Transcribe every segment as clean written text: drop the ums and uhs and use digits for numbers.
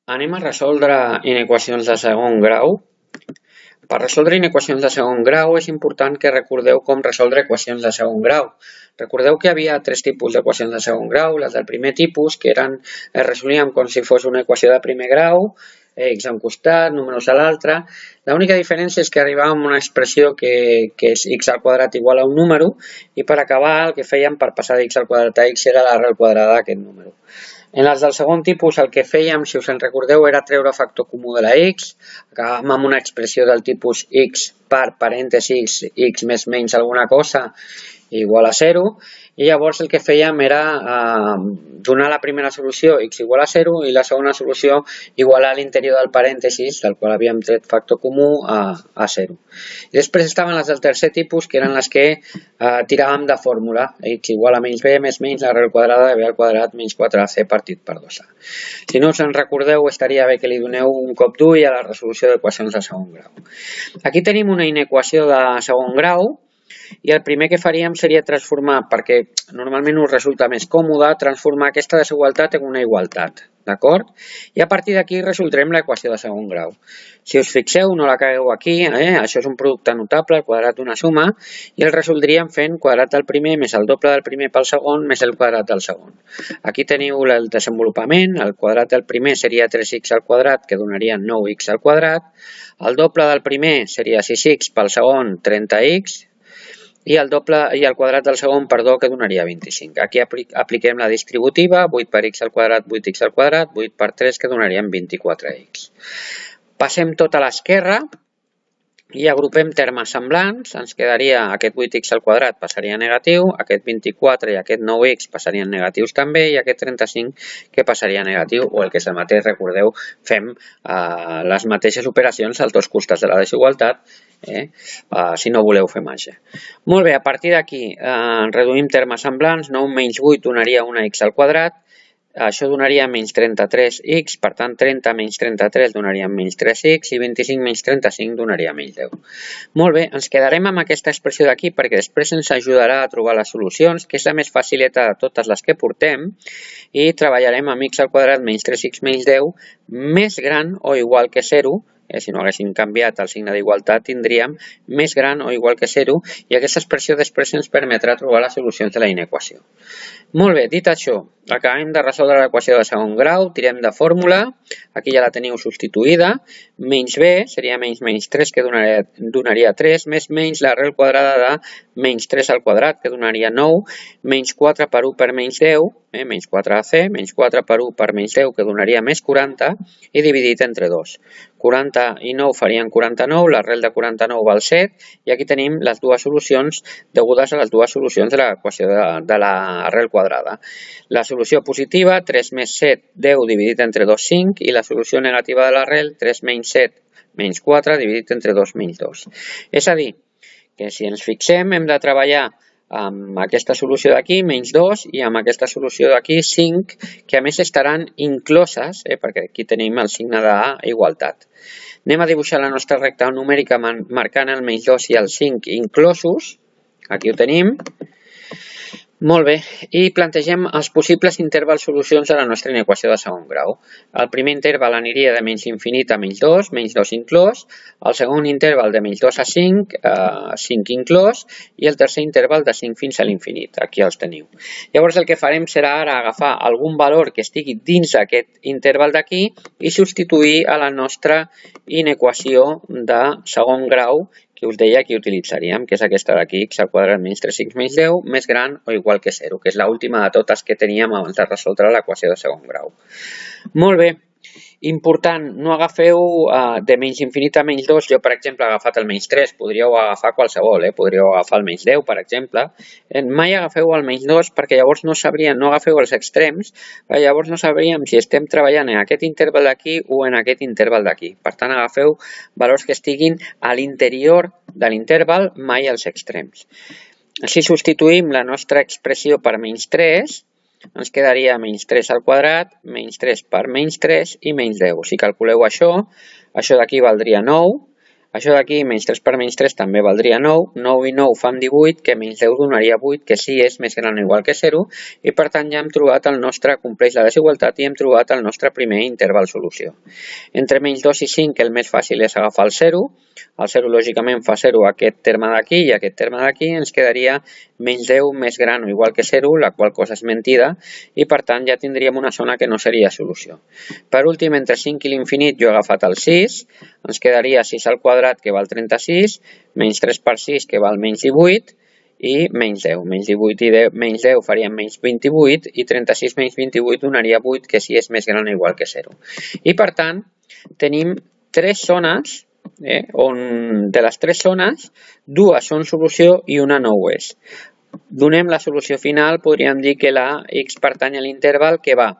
Anem a resoldre inequacions de segon grau. Per resoldre inequacions de segon grau és important que recordeu com resoldre equacions de segon grau. Recordeu que hi havia tres tipus d'equacions de segon grau, les del primer tipus, que es resolien com si fos una equació de primer grau, x a un costat, números a l'altre. L'única diferència és que arribàvem a una expressió que és x al quadrat igual a un número, i per acabar el que fèiem per passar d'x al quadrat a x era l'arrel quadrada d'aquest número. En les del segon tipus el que fèiem, si us en recordeu, era treure factor comú de la x, acabàvem amb una expressió del tipus x per parèntesis x més menys alguna cosa igual a 0, i llavors el que fèiem era donar la primera solució x igual a 0 i la segona solució igualar l'interior del parèntesis, del qual havíem tret factor comú, a 0. I després estaven les del tercer tipus, que eren les que tiràvem de fórmula, x igual a menys b més menys l'arrel quadrada de b al quadrat menys 4ac partit per 2a. Si no us en recordeu, estaria bé que li doneu un cop d'ull a la resolució d'equacions de segon grau. Aquí tenim una inequació de segon grau, i el primer que faríem seria transformar, perquè normalment us resulta més còmode, transformar aquesta desigualtat en una igualtat, d'acord? I a partir d'aquí resoldrem l'equació de segon grau. Si us fixeu, no la cagueu aquí, això és un producte notable, el quadrat d'una suma, i el resoldríem fent quadrat del primer més el doble del primer pel segon més el quadrat del segon. Aquí teniu el desenvolupament, el quadrat del primer seria 3x al quadrat, que donaria 9x al quadrat, el doble del primer seria 6x pel segon, 30x, i el quadrat del segon, perdó, que donaria 25. Aquí apliquem la distributiva, 8 per x al quadrat, 8x al quadrat, 8 per 3, que donarien 24x. Passem tot a l'esquerra i agrupem termes semblants. Ens quedaria aquest 8x al quadrat passaria negatiu, aquest 24 i aquest 9x passarien negatius també, i aquest 35 que passaria negatiu, o el que és el mateix, recordeu, fem les mateixes operacions als dos costats de la desigualtat, si no voleu fer màgia. Molt bé, a partir d'aquí reduïm termes semblants. 9 menys 8 donaria una x al quadrat, això donaria menys 33x, per tant 30 menys 33 donaria menys 3x i 25 menys 35 donaria menys 10. Molt bé, ens quedarem amb aquesta expressió d'aquí perquè després ens ajudarà a trobar les solucions, que és la més facileta de totes les que portem, i treballarem amb x al quadrat menys 3x menys 10 més gran o igual que 0. Si no haguéssim canviat el signe d'igualtat, tindríem més gran o igual que 0, i aquesta expressió després ens permetrà trobar les solucions de la inequació. Molt bé, dit això, acabem de resoldre l'equació de segon grau, tirem de fórmula, aquí ja la teniu substituïda, menys b seria menys 3, que donaria 3, més menys l'arrel quadrada de menys 3 al quadrat, que donaria 9, menys 4 per 1 per menys 10, menys 4ac, menys 4 per 1 per menys 10, que donaria més 40, i dividit entre 2. 40 i 9 farien 49, l'arrel de 49 val 7, i aquí tenim les dues solucions degudes a les dues solucions de l'equació de l'arrel quadrada. La solució positiva, 3 més 7, 10 dividit entre 2, 5, i la solució negativa de l'arrel, 3 menys 7, menys 4 dividit entre 2, menys 2. És a dir, que si ens fixem hem de treballar amb aquesta solució d'aquí, menys 2, i amb aquesta solució d'aquí, 5, que a més estaran incloses, perquè aquí tenim el signe d'igualtat. Anem a dibuixar la nostra recta numèrica marcant el menys 2 i el 5 inclosos. Aquí ho tenim. Molt bé, i plantegem els possibles intervals solucions de la nostra inequació de segon grau. El primer interval aniria de menys infinit a menys 2 inclòs, el segon interval de menys 2 a 5, 5 inclòs, i el tercer interval de 5 fins a l'infinit. Aquí els teniu. Llavors el que farem serà ara agafar algun valor que estigui dins d'aquest interval d'aquí i substituir a la nostra inequació de segon grau, que us deia que utilitzaríem, que és aquesta d'aquí, x al quadrat menys 3x menys 10, més gran o igual que 0, que és l'última de totes que teníem abans de resoldre l'equació de segon grau. Molt bé, important, no agafeu de menys infinit a menys 2, jo per exemple he agafat el menys 3, podríeu agafar qualsevol, podríeu agafar el menys 10 per exemple, mai agafeu el menys 2 perquè llavors no sabríem, no agafeu els extrems, perquè llavors no sabríem si estem treballant en aquest interval d'aquí o en aquest interval d'aquí. Per tant, agafeu valors que estiguin a l'interior de l'interval, mai als extrems. Si substituïm la nostra expressió per menys 3, ens quedaria menys 3 al quadrat, menys 3 per menys 3 i menys 10. Si calculeu això d'aquí valdria 9, Això d'aquí, menys 3 per menys 3 també valdria 9. 9 i 9 fan 18, que menys 10 donaria 8, que sí és més gran o igual que 0, i per tant ja hem trobat el nostre, compleix la desigualtat, i hem trobat el nostre primer interval solució. Entre menys 2 i 5 el més fàcil és agafar el 0. El 0 lògicament fa 0 aquest terme d'aquí i aquest terme d'aquí, ens quedaria menys 10 més gran o igual que 0, la qual cosa és mentida, i per tant ja tindríem una zona que no seria solució. Per últim, entre 5 i l'infinit jo he agafat el 6, ens quedaria 6 al quadrat que val 36, menys 3 per 6 que val menys 18, i menys 10. Menys 18 i menys 10 farien menys 28, i 36 menys 28 donaria 8, que sí és més gran o igual que 0. I per tant, tenim 3 zones, on de les 3 zones, 2 són solució i una no ho és. Donem la solució final, podríem dir que la x pertany a l'interval que va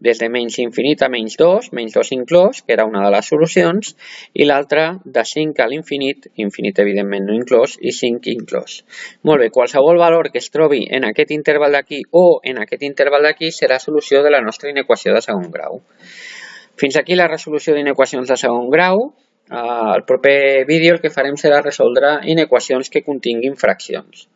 des de menys infinit a menys 2 inclòs, que era una de les solucions, i l'altra de 5 a l'infinit, infinit evidentment no inclòs, i 5 inclòs. Molt bé, qualsevol valor que es trobi en aquest interval d'aquí o en aquest interval d'aquí serà solució de la nostra inequació de segon grau. Fins aquí la resolució d'inequacions de segon grau. Al proper vídeo el que farem serà resoldre inequacions que continguin fraccions.